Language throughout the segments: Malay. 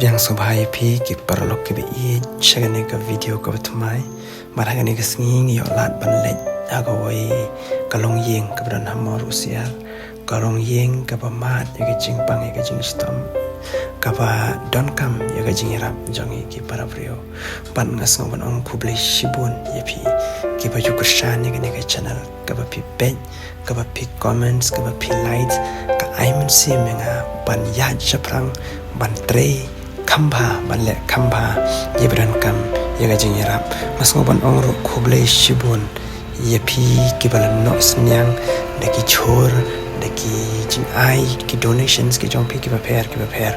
Biang subhai pi ki perlu ki bi chagane ka video ka tumai maragane ka singing yo lat ban let agawai kalong yeng ka bran hamor usial kalong yeng ka pamat ya ka jingpang ya ka jing stom ka ba don kam ya ka jing rap jongi ki para brio ban ngas ngom ong publish shibun ya pi ki ba juk shan ya ka channel ka ba pi pen ka ba pi comments ka ba pi likes ka aiman sim nga ban ya chaprang ban tre kamba balek kamba yebran kam yaga jingrap mas ngoban ongro khoble shibun yepi kibalan no snyang daki chor daki jing ai ki donations ki jompi ki paper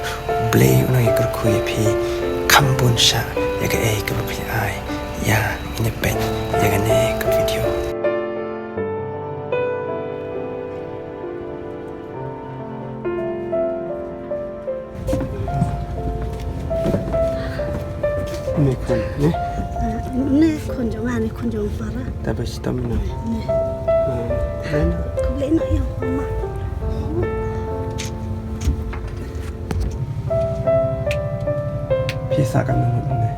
ble una yekur khu yepi kambun sha yaga e ki papi ai ya ine pen yaga ne ka video ne kon ne ne konjong ani konjong para tapi sitam na ne ren kuble na yo mama pisa kan ne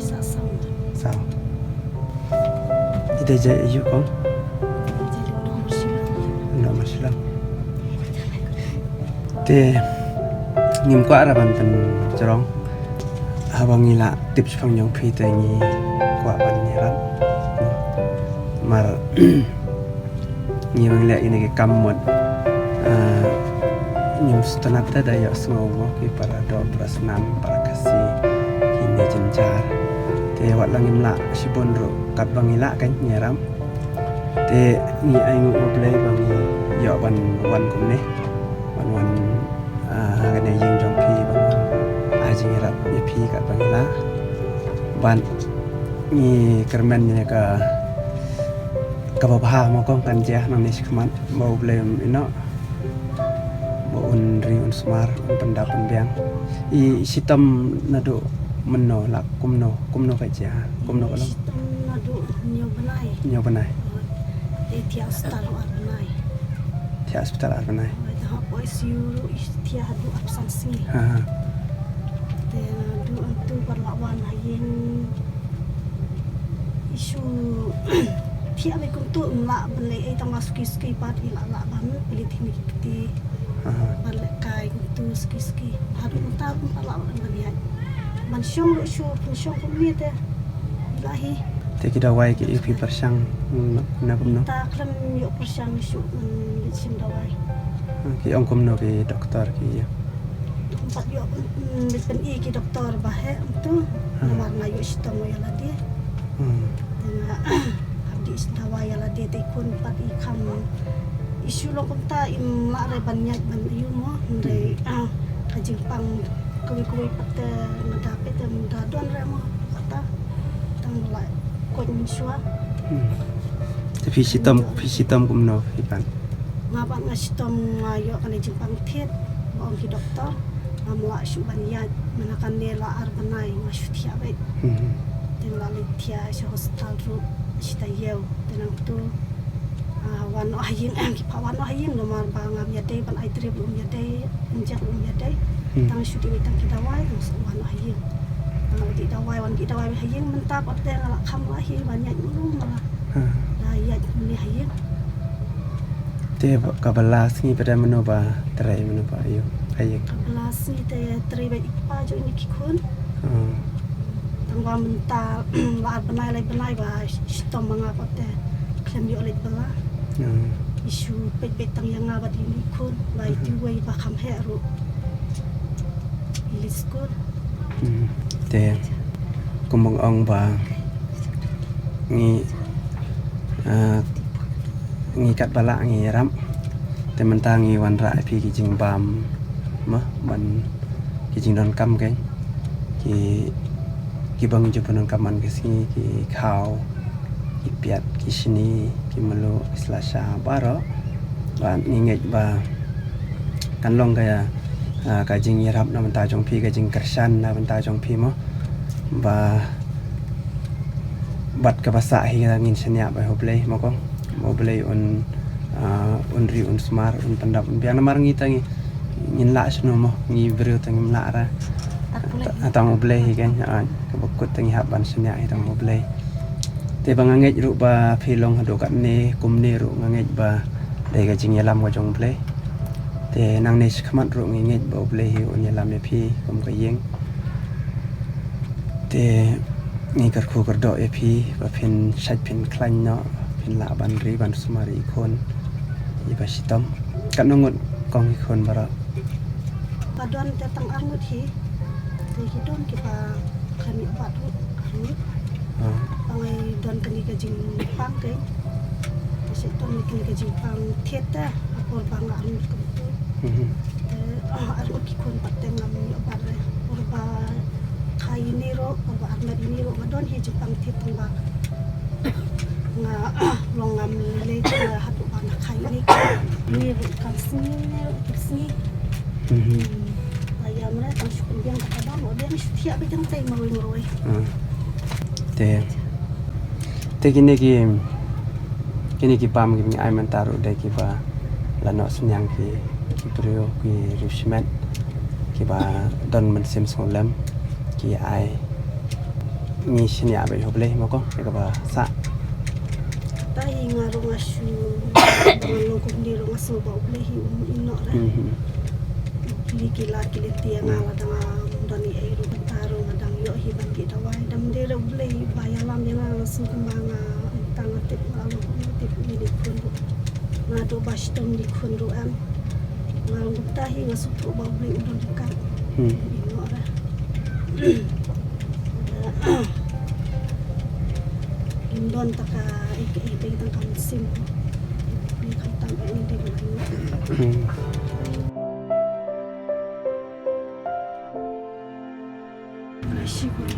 isa sama sao ide je yu kong jadi nomor sila no masila te nim kwa ra ban pen jarong habang ila tips phang yong phi te ngi kwa ban ni ram mar ni bang le ini ke kam mod nim stanat ta da ya smo mo ki para do prasnam para kasi ini jenjar te wat lang im la sibon ro kat bang ila kan ni ram te ni ai ngu play bang yo ban wan kum ne wan ga ne ying jong phi bang ajing rap ye phi kat bang ila ban ni kermen ni ka babha mo kong kan je nang ni sikmat mau blem ino mo un ri un smar un pendapan biang I sitam nado menno la kumno ka je kumno kalong nadu nyo banai tia hospital arnai tia hospital arnai ha boys you tia hadu absensi ha te du antu berlawan hayin isu tia me kuntu ma bele ai tang ski pat ila la ban beli tini kiti balik kai kuntu ski hadu unta la ban ya man syong lu syong kumite ilahi te kita wai ki ipi persang na kumno ta kram yo persyang isu sim dawai ki ong kumno ki doktor ki ya tempat yo pen I ki doktor bahe tu nomor na yo sitam ya la dia dengan abdi istawa ya la dia te kun pat I kam isu lo kunta im la re banyak ban yu mo re kajing pang kuwi pat nadape te mudadon re mo kata tang la kon sua te visitam kumno ipan ngapan ngasitom ngayo kan jing pang thet bang ki doktor amla shu banyak menakan nela arbanai ngasutia bet dengan litia sa hospital ru sita yeu tenang tu wan ahing ki pawan ahing nomor bangam ya dei ban ai trip ya dei injak ya dei tang shu di tang kita wai wan ahing di dawai wan ki dawai ahing mentap ate ngala kham ahing banyak mulu malah dah ya ni ahing te kabalas ni pada menoba terai menoba yo ayek kelas ni te teribet ipa jo ni kikun tangwa mental la benai ba stom manga pote klem yo let bala isu pet tang yang ngabat ini kun ba itu wei ba kham he ru liskut te kumong ong ba ngi kat bala ngi ram te mentangi wan ra pi ki jing bam ma ban ki jing don kam ke ki bang ju panon kaman ke si ki khao ki piat ki sini ki melo selasa baro ban nginget ba kan long kaya ka jing yarap na menta jong pi ka jing kersan na menta jong pi mo ba bat ka basa hi ngin senya ba hoble mo ko mo ble on ri on smar on pandap biang na mar ngi tangi ngin la sno mo ngi brio tangi la ra atang ublay kan kabukut tangi haban senya itang ublay te bang ngej ru ba philong hado kat ni kumni ru ngej ba dai ga jing yalam ga jong play te nang ne khmat ru ngej ba ublay hi on yalam e phi kum ka yeng te ni kar khu kar do e phi ba phin shat phin klan no phin la ban ri ban sumari kon i ba sitom kan ngot kong kon bara Padon datang angut hi. Te hidon ki pa kami patu angut. Pangai don kani ka jing pang ke. Kasi ton kani ka jing pang theta apol pang angut ko tu. Angut ki kon pateng ngam obat re. Orba kai ni ro orba armet ni ro madon hi jing pang thet tang ba. Nga long ngam le ka hatu ba na kai ni ro kan sini ni ro sini. Ayam lah, tang syukur biang tak ada, mau biang setiap biang tay maroi. Te kini ki pam ki ai man taru dai ki ba lano senyang ki brio ki rushmet ki ba don man sim solam ki ai ni senya ba hoble mako ka ba sa Tay ngaru ngasu, ngalu kundi ru ngasu ba boleh ino lah. Kila kila tiang ala dengan dani air taruh madang yo hiban kita wai dam dia boleh bayalam jangan langsung kemana tang tip lalu tip ini kundu ngado bastom di kundu am ngalu tahi ngasup ba boleh udon dekat ino lah. Indon taka ik tang kam sim ni khatam ini dia Asyik boleh